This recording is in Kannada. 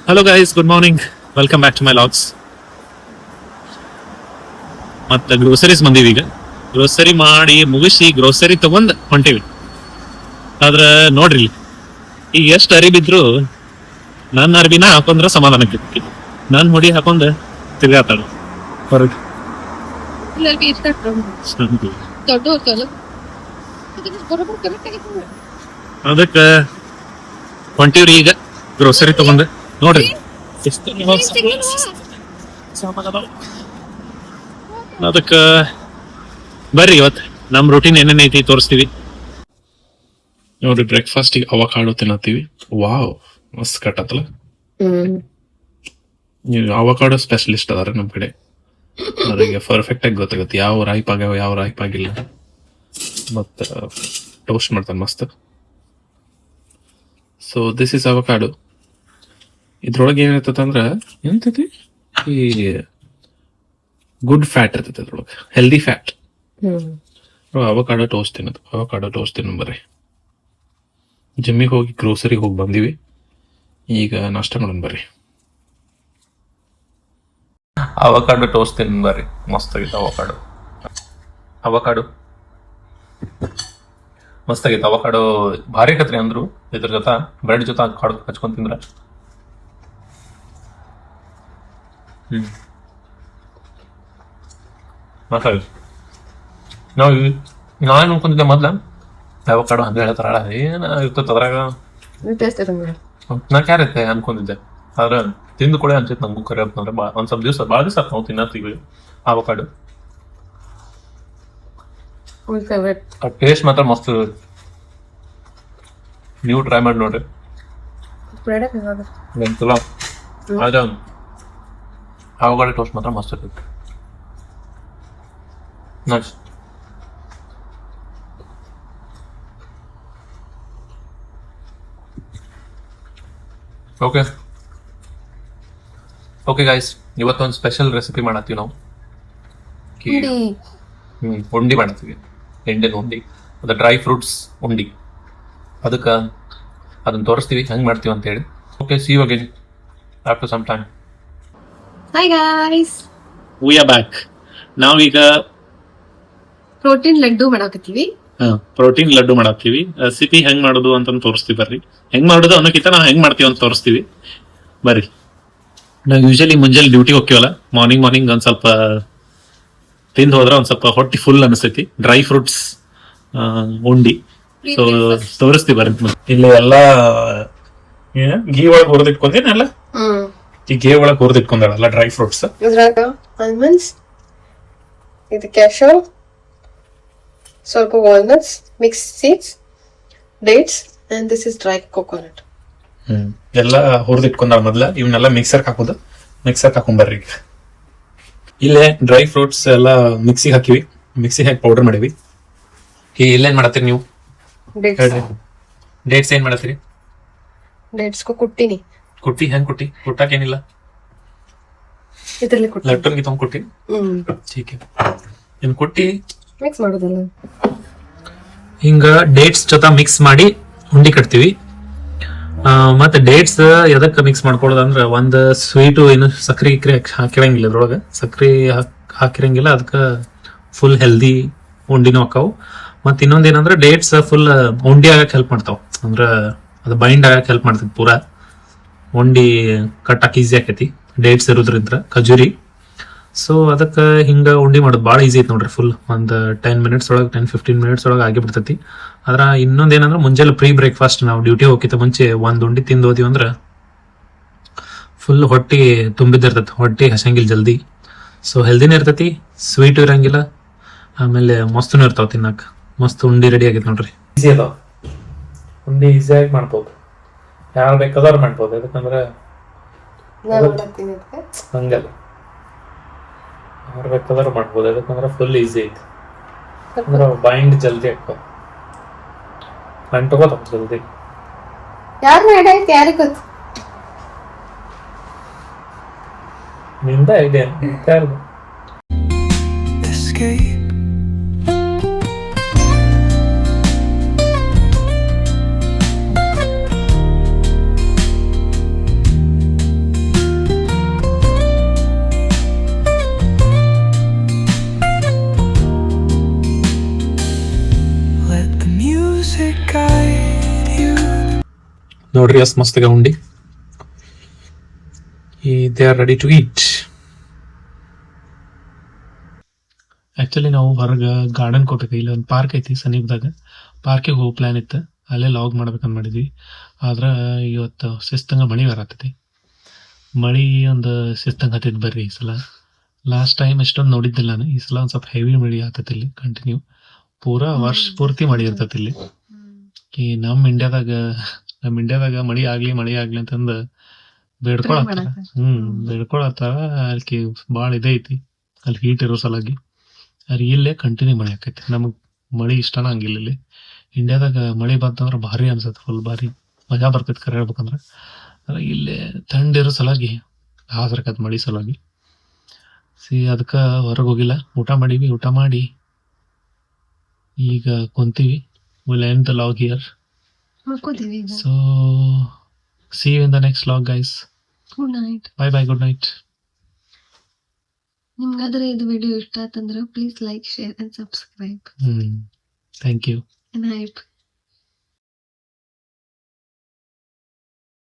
Hello guys, good morning. Welcome back to my vlogs. ಮತ್ತೆ ಗ್ರೋಸರೀಸ್ ಬಂದೀವಿ. ಈಗ ಗ್ರೋಸರಿ ಮಾಡಿ ಮುಗಿಸಿ ಗ್ರೋಸರಿ ತಗೊಂಡ್ ಹೊಂಟೀವಿ. ಆದ್ರ ನೋಡ್ರಿ, ಈಗ ಎಷ್ಟು ಅರಿಬಿದ್ರು ನನ್ನ ಅರ್ಬಿನ ಹಾಕೊಂಡ್ರ ಸಮಾಧಾನಕ್ಕೆ ನನ್ ಹೊಡಿ ಹಾಕೊಂಡ್ ತಿರ್ಗಾತಾಳ ಹೊರಗೆ. ಅದಕ್ಕ ಹೊಂಟಿವ್ರಿ ಈಗ ಗ್ರೋಸರಿ ತಗೊಂಡ್. ನೋಡ್ರಿ ಅದಕ್ಕ ಬರ್ರಿ ಇವತ್ತು ನಮ್ ರೂಟೀನ್ ಏನೇನ್ ಐತಿ ತೋರಿಸ್ತೀವಿ. ನೋಡ್ರಿ, ಬ್ರೇಕ್ಫಾಸ್ಟ್ ಅವಕಾಡೋ ತಿನ್ನತ್ತೀವಿ. ವಾವ್, ಮಸ್ತ್ ಕಟ್ಟತ್ತಲ್ಲ. ಅವಕಾಡೋ ಸ್ಪೆಷಲಿಸ್ಟ್ ಅದಾರ ನಮ್ ಕಡೆ. ಅವರಿಗೆ ಪರ್ಫೆಕ್ಟ್ ಆಗಿ ಗೊತ್ತಾಗುತ್ತೆ ಯಾವ ರಾಯ್ಪ್ ಆಗ್ಯಾವ ಯಾವ ರಾಯ್ಪ್ ಆಗಿಲ್ಲ. ಮತ್ತ ಟೋಸ್ಟ್ ಮಾಡ್ತಾನೆ ಮಸ್ತ್. So this is avocado. ಇದ್ರೊಳಗೆ ಏನಿರ್ತೈತೆ ಅಂದ್ರ ಏನಂತೈತಿ, ಈ ಗುಡ್ ಫ್ಯಾಟ್ ಇರ್ತೈತೆ ಅದ್ರೊಳಗೆ, ಹೆಲ್ದಿ ಫ್ಯಾಟ್. ಅವಕಾಡೋ ಟೋಸ್ಟ್ ತಿನ್ನೋದು, ಅವಕಾಡೋ ಟೋಸ್ಟ್ ತಿನ್ನೋ ಬರ್ರಿ. ಜಿಮ್ಮಿಗೆ ಹೋಗಿ ಗ್ರೋಸರಿಗೆ ಹೋಗಿ ಬಂದೀವಿ. ಈಗ ನಾಷ್ಟ ಮಾಡೋಣ ಬರ್ರಿ. ಅವಕಾಡೋ ಟೋಸ್ಟ್ ತಿನ್ನ ಬರ್ರಿ, ಮಸ್ತ್ ಆಗೈತೆ ಅವಕಾಡೋ. ಅವಕಾಡೋ ಮಸ್ತ್ ಆಗೈತೆ. ಅವಕಾಡೋ ಭಾರಿ ಕತ್ರಿ ಅಂದ್ರು. ಇದ್ರ ಜೊತೆ ಬ್ರೆಡ್ ಜೊತೆ ಹಚ್ಕೊಂಡ್ ತಿಂದ್ರ ನಾನ್ ಅನ್ಕೊಂಡಿದ್ದೆ ಮೊದ್ಲ ಅವಕಾಡೋ ಹಂಗ ಹೇಳ್ತಾರ ಏನ ಇರ್ತೈತೆ ಅದ್ರಾಗ, ನಾ ಕ್ಯಾರತ್ತೆ ಅನ್ಕೊಂಡಿದ್ದೆ. ಆದ್ರೆ ತಿಂದು ಕೂಡ ಅನ್ಸೈತೆ ನಂಗೂ ಕರೆ ಅಂತಂದ್ರೆ ಒಂದ್ ಸ್ವಲ್ಪ ದಿವಸ ಭಾಳ ದಿವಸ ನಾವು ತಿನ್ನತ್ತೀವಿ ಅವಕಾಡೋ. ಟೇಸ್ಟ್ ಮಾತ್ರ ಮಸ್ತ್. ನೀವು ಟ್ರೈ ಮಾಡಿ ನೋಡ್ರಿ. ಆದ್ರೆ ಅವಕಾಡೋ ಟೋಸ್ಟ್ ಮಾತ್ರ ಮಸ್ತ್ ಇರ್ತೈತಿ. ನೈಸ್. ಓಕೆ ಗೈಸ್, ಇವತ್ತೊಂದು ಸ್ಪೆಷಲ್ ರೆಸಿಪಿ ಮಾಡತ್ತೀವಿ ನಾವು. ಉಂಡಿ ಮಾಡತ್ತೀವಿ, ಎಂಡಿನ ಉಂಡಿ. ಅದು ಡ್ರೈ ಫ್ರೂಟ್ಸ್ ಉಂಡಿ. ಅದಕ್ಕೆ ಅದನ್ನ ತೋರಿಸ್ತೀವಿ ಹೆಂಗ್ ಮಾಡ್ತೀವಿ ಅಂತ ಹೇಳಿ. Okay, see you again after some time. Hi guys, we are back. ನಾವೀಗ ಪ್ರೋಟೀನ್ ಲಡ್ಡು ಮಾಡಾಕತ್ತೀವಿ. ಪ್ರೋಟೀನ್ ಲಡ್ಡು ಮಾಡತ್ತೀವಿ. ರೆಸಿಪಿ ಹೆಂಗ್ ಮಾಡೋದು ಅಂತ ತೋರಿಸ್ತೀವಿ ಬರ್ರಿ. ಹೆಂಗ್ ಮಾಡೋದು ಅನ್ನೋಕ್ಕಿಂತ ನಾವು ಹೆಂಗ್ ಮಾಡ್ತೀವಿ ಅಂತ ತೋರಿಸ್ತೀವಿ ಬರ್ರಿ. ನಾವು ಯೂಶಲಿ ಮುಂಜಾನೆ ಡ್ಯೂಟಿ ಹೋಗ್ತೀವಲ್ಲ, ಮಾರ್ನಿಂಗ್ ಒಂದ್ ಸ್ವಲ್ಪ ತಿಂದು ಹೋದ್ರೆ ಒಂದ್ ಸ್ವಲ್ಪ ಹೊಟ್ಟಿ ಫುಲ್ ಅನಿಸ್ತೈತಿ. ಡ್ರೈ ಫ್ರೂಟ್ಸ್ ಉಂಡಿ. ಸೊ ತೋರಿಸ್ತೀವಿ ಬರ್ರಿ. ಇಲ್ಲಿ ಎಲ್ಲಾ ಗೀ ಒಳಗೆ ಹುರಿದಿಟ್ಕೊಂಡೇನಲ್ಲ, ಈ ಗೇ ಒಳಗೆ ಹುರಿದಿಟ್ಕೊಂಡಲ್ಲ ಡ್ರೈ ಫ್ರೂಟ್ಸ್. ಇದ್ರಾಗ ಆಲ್ಮಂಡ್ಸ್, ಇದು ಕ್ಯಾಶೂ, ಸ್ವಲ್ಪ walnuts, mix seeds, dates, and this is dry coconut. ಎಲ್ಲ ಹುರಿದಿಟ್ಕೊಂಡಾಗ ಮೊದ್ಲ ಇವನ್ನೆಲ್ಲ ಮಿಕ್ಸರ್ ಹಾಕೊಂಬರ್ರಿ. ಇಲ್ಲೇ ಡ್ರೈ ಫ್ರೂಟ್ಸ್ ಎಲ್ಲ ಮಿಕ್ಸಿಗೆ ಹಾಕಿವಿ. ಮಿಕ್ಸಿಗೆ ಹಾಕಿ ಪೌಡರ್ ಮಾಡಿವಿ. ಇಲ್ಲೇನ್ ಮಾಡತ್ತೀರಿ ನೀವು? ಡೇಟ್ಸ್ ಏನ್ ಮಾಡತ್ತೀರಿ? ಡೇಟ್ಸ್ ಕುಟ್ಟಿನಿ. ಕುಟ್ಟಿ ಹೆಂಗ್ ಕುಟ್ಟಿ? ಕುಟ್ಟಾಕೇನಿಲ್ಲ, ಇದರಲ್ಲಿ ಕುಟ್ಟಿ ಲಟ್ಟನ್ಗೆ ತಗೊಂಡ್ ಕುಟ್ಟಿ. ठीक है, ಇನ್ ಕುಟ್ಟಿ ಮಿಕ್ಸ್ ಮಾಡೋದಲ್ಲ. ಹಿಂಗ ಡೇಟ್ಸ್ ಜೊತೆ ಮಿಕ್ಸ್ ಮಾಡಿ ಉಂಡಿ ಕಟ್ತೀವಿ. ಮತ್ತೆ ಡೇಟ್ಸ್ ಎದಕ್ಕೆ ಮಿಕ್ಸ್ ಮಾಡ್ಕೊಳ್ಳೋದಂದ್ರೆ, ಒಂದು ಸ್ವೀಟು ಏನು ಸಕ್ರೆ ಹಾಕಿರಂಗಿಲ್ಲ ಇದ್ರೊಳಗೆ, ಸಕ್ರೆ ಹಾಕಿರಂಗಿಲ್ಲ. ಅದಕ್ಕೆ ಫುಲ್ ಹೆಲ್ದಿ ಉಂಡಿನೂ ಹಾಕಾವು. ಮತ್ತೆ ಇನ್ನೊಂದ್ ಏನಂದ್ರೆ ಡೇಟ್ಸ್ ಫುಲ್ ಉಂಡಿ ಆಗಕ್ಕೆ ಹೆಲ್ಪ್ ಮಾಡ್ತಾವ. ಅಂದ್ರೆ ಅದು ಬೈಂಡ್ ಆಗಕ್ಕೆ ಹೆಲ್ಪ್ ಮಾಡ್ತೈತಿ. ಪೂರಾ ಉಂಡಿ ಕಟ್ಟಕ್ಕೆ ಈಸಿ ಆಕೈತಿ ಡೇಟ್ಸ್ ಇರೋದ್ರಿಂದ, ಖಜೂರಿ. ಸೊ ಅದಕ್ಕೆ ಹಿಂಗ ಉಂಡಿ ಮಾಡೋದು ಭಾಳ ಈಸಿ ಐತಿ ನೋಡ್ರಿ. ಫುಲ್ ಒಂದು 10 ಮಿನಿಟ್ಸ್ ಒಳಗೆ 10-15 ಮಿನಿಟ್ಸ್ ಒಳಗೆ ಆಗಿಬಿಡ್ತೈತಿ. ಅದ್ರ ಇನ್ನೊಂದ್ ಏನಂದ್ರೆ, ಮುಂಜಾನೆ ಪ್ರೀ ಬ್ರೇಕ್ಫಾಸ್ಟ್ ನಾವು ಡ್ಯೂಟಿ ಹೋಗಿತ್ತ ಮುಂಚೆ ಒಂದ್ ಉಂಡಿ ತಿಂದು ಹೋದಿವಿ ಅಂದ್ರೆ ಫುಲ್ ಹೊಟ್ಟಿ ತುಂಬಿದಿರ್ತೈತಿ, ಹೊಟ್ಟಿ ಹಸಂಗಿಲ್ಲ ಜಲ್ದಿ. ಸೊ ಹೆಲ್ದಿನೇ ಇರ್ತೈತಿ, ಸ್ವೀಟು ಇರಂಗಿಲ್ಲ, ಆಮೇಲೆ ಮಸ್ತೂ ಇರ್ತಾವ ತಿನ್ನಕ್. ಮಸ್ತ್ ಉಂಡಿ ರೆಡಿ ಆಗೈತಿ ನೋಡ್ರಿ. ಈಸಿ ಅದಾವ ಉಂಡಿ, ಈಸಿಯಾಗಿ ಮಾಡ್ಬೋದು. ಯಾರು ಬೇಕಾದ್ರೂ ಮಾಡ್ಬೋದು. ಯಾಕಂದ್ರೆ ಹಂಗಲ್ಲ, ಯಾರು ಬೇಕಾದ್ರೂ ಮಾಡ್ಬೋದು. ಯಾಕಂದ್ರೆ ಫುಲ್ ಈಸಿ ಐತಿ. ಅಂದ್ರೆ ಬೈಂಡ್ ಜಲ್ದಿ ಹಾಕೋ, ಅಂಟ್ಕೋತಾವ ಜಲ್ದಿ. ಯಾರು ಐಡಿಯಾ ಐತಿ? ಯಾರಿಗೆ ಗೊತ್ತು? ನಿಂದ ಐಡಿಯಾ ಯಾರು? guide you. ನೋಡ್ರಿ ಅಷ್ಟು ಮಸ್ತಾಗ ಉಂಡಿ. They are ready to eat. Actually ನಾವು ಹೊರಗೆ ಗಾರ್ಡನ್ ಹೋಗ್ಬೇಕು. ಇಲ್ಲಿ ಒಂದು ಪಾರ್ಕ್ ಐತಿ ಸಮೀಪದಾಗ. ಪಾರ್ಕಿಗೆ ಹೋಗೋ ಪ್ಲಾನ್ ಇತ್ತು, ಅಲ್ಲೇ ಲಾಗ್ ಮಾಡ್ಬೇಕಂತ ಮಾಡಿದ್ವಿ. ಆದ್ರೆ ಇವತ್ತು ಶಿಸ್ತಂಗ ಮಳಿ ಬರತೈತಿ. ಮಳಿ ಒಂದು ಶಿಸ್ತಂಗ ಹತ್ತಿದ್ ಬರ್ರಿ ಈ ಸಲ. ಲಾಸ್ಟ್ ಟೈಮ್ ಎಷ್ಟೊಂದು ನೋಡಿದ್ದಿಲ್ಲ ನಾನು. ಈ ಸಲ ಒಂದು ಸ್ವಲ್ಪ ಹೆವಿ ಮಳಿ ಆಗ್ತೈತಿ ಇಲ್ಲಿ ಕಂಟಿನ್ಯೂ. ಪೂರಾ ವರ್ಷ ಪೂರ್ತಿ ಮಳಿ ಇರ್ತೈತಿ ಇಲ್ಲಿ. ಈ ನಮ್ಮ ಇಂಡಿಯಾದಾಗ ಮಳಿ ಆಗ್ಲಿ ಅಂತಂದು ಬೇಡ್ಕೊಳತ್ತಾರ. ಬೇಡ್ಕೊಳತ್ತಾರ. ಅಲ್ಲಿ ಭಾಳ ಇದೈತಿ ಅಲ್ಲಿ ಹೀಟ್ ಇರೋ ಸಲಾಗಿ. ಅದ್ರ ಇಲ್ಲೇ ಕಂಟಿನ್ಯೂ ಮಳೆ ಆಕೈತಿ. ನಮಗ್ ಮಳಿ ಇಷ್ಟನ ಹಂಗಿಲ್ಲ. ಇಲ್ಲಿ ಇಂಡಿಯಾದಾಗ ಮಳಿ ಬಂತಂದ್ರ ಭಾರಿ ಅನ್ಸತ್ತೆ. ಫುಲ್ ಭಾರಿ ಮಜಾ ಬರ್ತೈತಿ ಕರೆ ಹೇಳ್ಬೇಕಂದ್ರ. ಅದ್ರ ಇಲ್ಲೇ ಥಂಡಿರೋ ಸಲಾಗಿ ಹಾಸರಕತ್ ಮಳಿ ಸಲಾಗಿ. ಅದಕ್ಕ ಹೊರಗೆ ಹೋಗಿಲ್ಲ. ಊಟ ಮಾಡೀವಿ. ಊಟ ಮಾಡಿ ಈಗ ಕುಂತೀವಿ. Will end the log here. So see you in the next vlog guys. Good night. Bye good night. ನಿಮ್ಗಾದ್ರೆ ಇದು ವಿಡಿಯೋ ಇಷ್ಟ ಆತಂದ್ರೆ please like, share and subscribe. Thank you. And hype.